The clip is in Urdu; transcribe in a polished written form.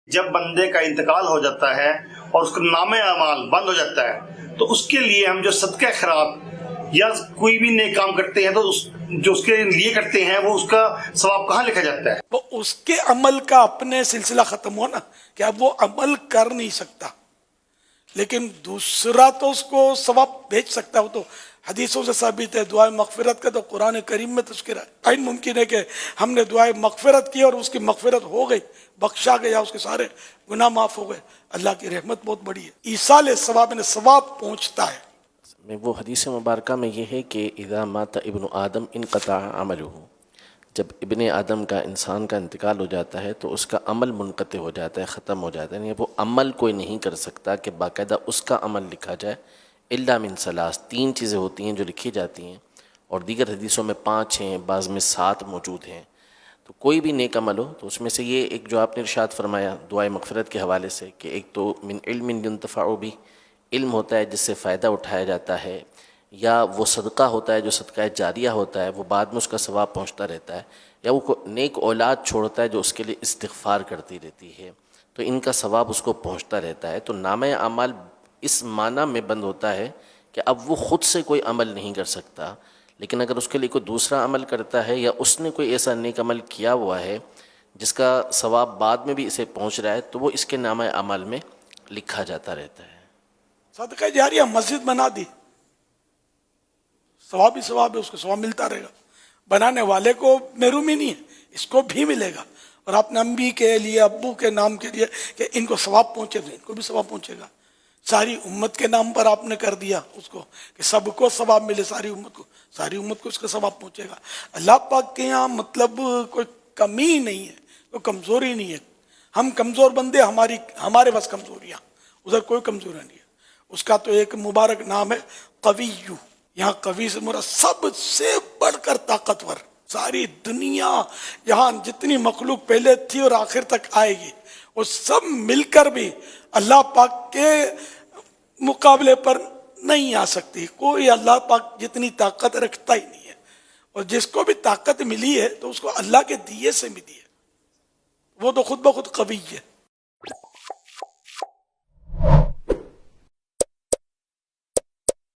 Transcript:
جب بندے کا انتقال ہو جاتا ہے اور اس کا نام اعمال بند ہو جاتا ہے تو اس کے لیے ہم جو صدقہ خیرات یا کوئی بھی نیک کام کرتے ہیں تو جو اس کے لیے کرتے ہیں وہ اس کا ثواب کہاں لکھا جاتا ہے؟ وہ اس کے عمل کا اپنے سلسلہ ختم ہو نا کہ اب وہ عمل کر نہیں سکتا، لیکن دوسرا تو اس کو ثواب بھیج سکتا. وہ تو حدیثوں سے ثابت ہے. دعائے مغفرت کا تو قرآن کریم میں تذکرہ ہے. ممکن ہے کہ ہم نے دعائے مغفرت کی اور اس کی مغفرت ہو گئی، بخشا گیا، اس کے سارے گناہ معاف ہو گئے. اللہ کی رحمت بہت بڑی ہے. ایصال ثواب میں ثواب پہنچتا ہے. وہ حدیث مبارکہ میں یہ ہے کہ اذا مات ابن آدم انقطع عملہ، جب ابن آدم کا، انسان کا انتقال ہو جاتا ہے تو اس کا عمل منقطع ہو جاتا ہے، ختم ہو جاتا ہے. یعنی وہ عمل کوئی نہیں کر سکتا کہ باقاعدہ اس کا عمل لکھا جائے. الا من ثلاث، 3 چیزیں ہوتی ہیں جو لکھی جاتی ہیں، اور دیگر حدیثوں میں 5 ہیں، بعض میں 7 موجود ہیں. تو کوئی بھی نیک عمل ہو تو اس میں سے یہ ایک جو آپ نے ارشاد فرمایا دعائے مغفرت کے حوالے سے، کہ ایک تو من علم ينتفع به، علم ہوتا ہے جس سے فائدہ اٹھایا جاتا ہے، یا وہ صدقہ ہوتا ہے جو صدقہ جاریہ ہوتا ہے، وہ بعد میں اس کا ثواب پہنچتا رہتا ہے، یا وہ نیک اولاد چھوڑتا ہے جو اس کے لیے استغفار کرتی رہتی ہے، تو ان کا ثواب اس کو پہنچتا رہتا ہے. تو نامہ اعمال اس معنی میں بند ہوتا ہے کہ اب وہ خود سے کوئی عمل نہیں کر سکتا، لیکن اگر اس کے لیے کوئی دوسرا عمل کرتا ہے یا اس نے کوئی ایسا نیک عمل کیا ہوا ہے جس کا ثواب بعد میں بھی اسے پہنچ رہا ہے، تو وہ اس کے نامہ اعمال میں لکھا جاتا رہتا ہے. صدقہ جاریہ، مسجد بنا دی، ثواب ہی ثواب ہے، اس کو ثواب ملتا رہے گا. بنانے والے کو محرومی نہیں ہے، اس کو بھی ملے گا. اور اپنے امی کے لیے، ابو کے نام کے لیے کہ ان کو ثواب پہنچے تو ان کو بھی ثواب پہنچے گا. ساری امت کے نام پر آپ نے کر دیا اس کو کہ سب کو ثواب ملے، ساری امت کو اس کا ثواب پہنچے گا. اللہ پاک کے یہاں مطلب کوئی کمی نہیں ہے، کوئی کمزوری نہیں ہے. ہم کمزور بندے، ہمارے پاس کمزوریاں، ادھر کوئی کمزوری نہیں ہے. اس کا تو ایک مبارک نام ہے قوی. یہاں قوی سے مراد سب سے بڑھ کر طاقتور. ساری دنیا یہاں جتنی مخلوق پہلے تھی اور آخر تک آئے گی، وہ سب مل کر بھی اللہ پاک کے مقابلے پر نہیں آ سکتی. کوئی اللہ پاک جتنی طاقت رکھتا ہی نہیں ہے. اور جس کو بھی طاقت ملی ہے تو اس کو اللہ کے دیے سے ملی ہے. وہ تو خود بخود قوی ہے.